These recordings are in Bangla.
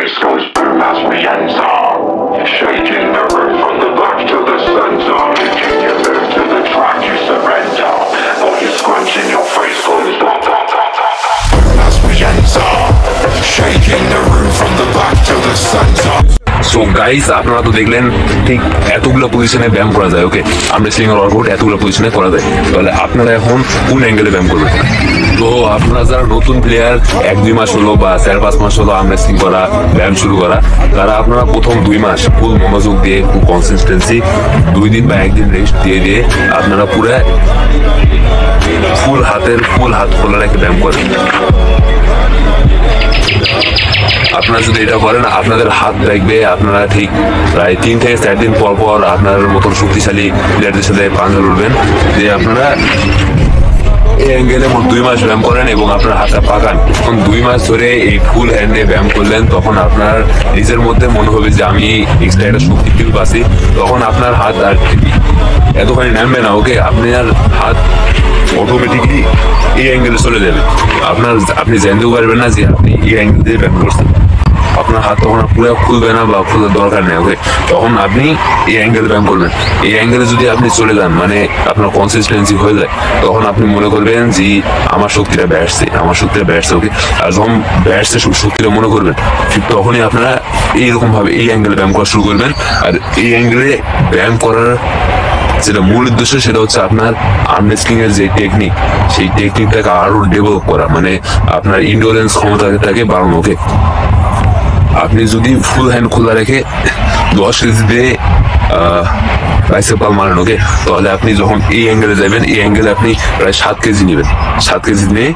face goes boom as we enter. Shaking the room from the back to the center. Kicking your move to the track, you surrender. All you scrunching your face goes boom as we enter. Shaking the room from the back to the center. So guys, আপনারা তো দেখলেন ঠিক এতগুলো পজিশনে ব্যায়াম করা যায়। ওকে, আমরা সিঙ্গেল ওয়ার্কআউট এতগুলো পজিশনে করা যায়। তাহলে আপনারা এখন কোন অ্যাঙ্গেলে ব্যায়াম করবেন? তো আপনারা যারা নতুন প্লেয়ার, 1-2 মাস হলো বা 4-5 মাস হলো আমরা সিং করা ব্যায়াম শুরু করা, তারা আপনারা প্রথম 2 মাস ফুল মনোযোগ দিয়ে, খুব কনসিস্টেন্সি 2 দিন বা 1 দিন রেস্ট দিয়ে আপনারা পুরো ফুল হাত খোলা রেখে ব্যায়াম করেন। আপনারা যদি এটা করেন, আপনাদের হাত দেখবে আপনারা ঠিক প্রায় 3 থেকে 4 দিন পর পর আপনার মতন শক্তিশালী প্লেয়ারদের সাথে পাঞ্জা লড়বেন। যে আপনারা এই অ্যাঙ্গেলে 2 মাস ব্যায়াম করেন এবং আপনার হাতটা পাকান। তখন 2 মাস ধরে এই ফুল হ্যান্ডে ব্যায়াম করলেন, তখন আপনার নিজের মধ্যে মনে হবে যে আমি এক্সট্রা একটা শক্তি ফিল পাচ্ছি। তখন আপনার হাত আর এতখানি নামবে না। ওকে, আপনার হাত অটোমেটিকলি এই অ্যাঙ্গেলে চলে যাবে। আপনি জানতেও পারবেন না যে আপনি এই অ্যাঙ্গেল দিয়ে ব্যায়াম করছেন। আপনার হাত তখন পুরো খুলবে না বা খোলার দরকার নেই। ওকে, তখন আপনি এই অ্যাঙ্গেলে ব্যায়াম করবেন। এই অ্যাঙ্গেলে যদি আপনি চলে যান, মানে আপনার কনসিস্টেন্সি হয়ে যায়, তখন আপনি মনে করবেন যে আমার শক্তিটা ব্যাটছে। ওকে, আর যখন ব্যাটছে শক্তিটা মনে করবেন, ঠিক তখনই আপনারা এইরকম ভাবে এই অ্যাঙ্গেলে ব্যায়াম করা শুরু করবেন। আর এই অ্যাঙ্গেলে ব্যায়াম করার যেটা মূল উদ্দেশ্য, সেটা হচ্ছে আপনার আর্ম রেসলিং এর যে টেকনিক, সেই টেকনিকটাকে আরো ডেভেলপ করা, মানে আপনার ইন্ডোরেন্স ক্ষমতাটাকে বাড়ানো। ওকে, আপনি যদি ফুল হ্যান্ড খোলা রেখে 10 কেজি দিয়ে বাইসেপ কার্ল মারেন, ওকে, তাহলে আপনি যখন এই অ্যাঙ্গেলে যাবেন, এই অ্যাঙ্গেলে আপনি প্রায় 7 কেজি নেবেন। 7 কেজি নিয়ে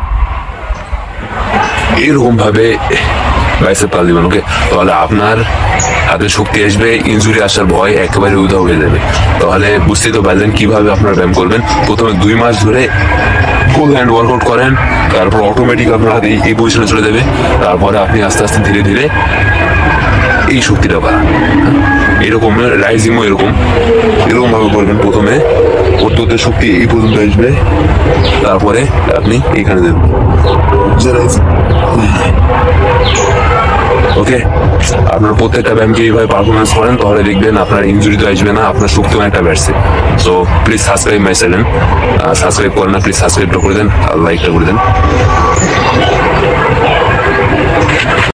এরকম ভাবে বাইসেপ কার্ল দিবেন। ওকে, তাহলে আপনার হাতে শক্তি আসবে, ইনজুরি আসার ভয় একেবারে উধাও হয়ে যাবে। তাহলে বুঝতেই তো পারলেন কিভাবে আপনারা ব্যায়াম করবেন। প্রথমে 2 মাস ধরে ফুল হ্যান্ড ওয়ার্কআউট করেন, তারপর অটোমেটিক আপনার হাতে এই পজিশনে চলে যাবে। তারপরে আপনি আস্তে আস্তে ধীরে ধীরে এই শক্তিটা বাড়ান। এরকম রাইজিংও এরকম ভাবে করবেন। প্রথমে করতে শক্তি এই পর্যন্ত আসবে, তারপরে আপনি এখানে দেবেন। ওকে, আপনার প্রত্যেকটা ব্যায়ামকে এইভাবে পারফরমেন্স করেন, তাহলে দেখবেন আপনার ইনজুরি তো আসবে না, আপনার শক্তি অনেকটা বাড়ছে। So please subscribe my channel. Subscribe করেন না, প্লিজ সাবস্ক্রাইবটা করে দেন আর লাইকটা করে দেন।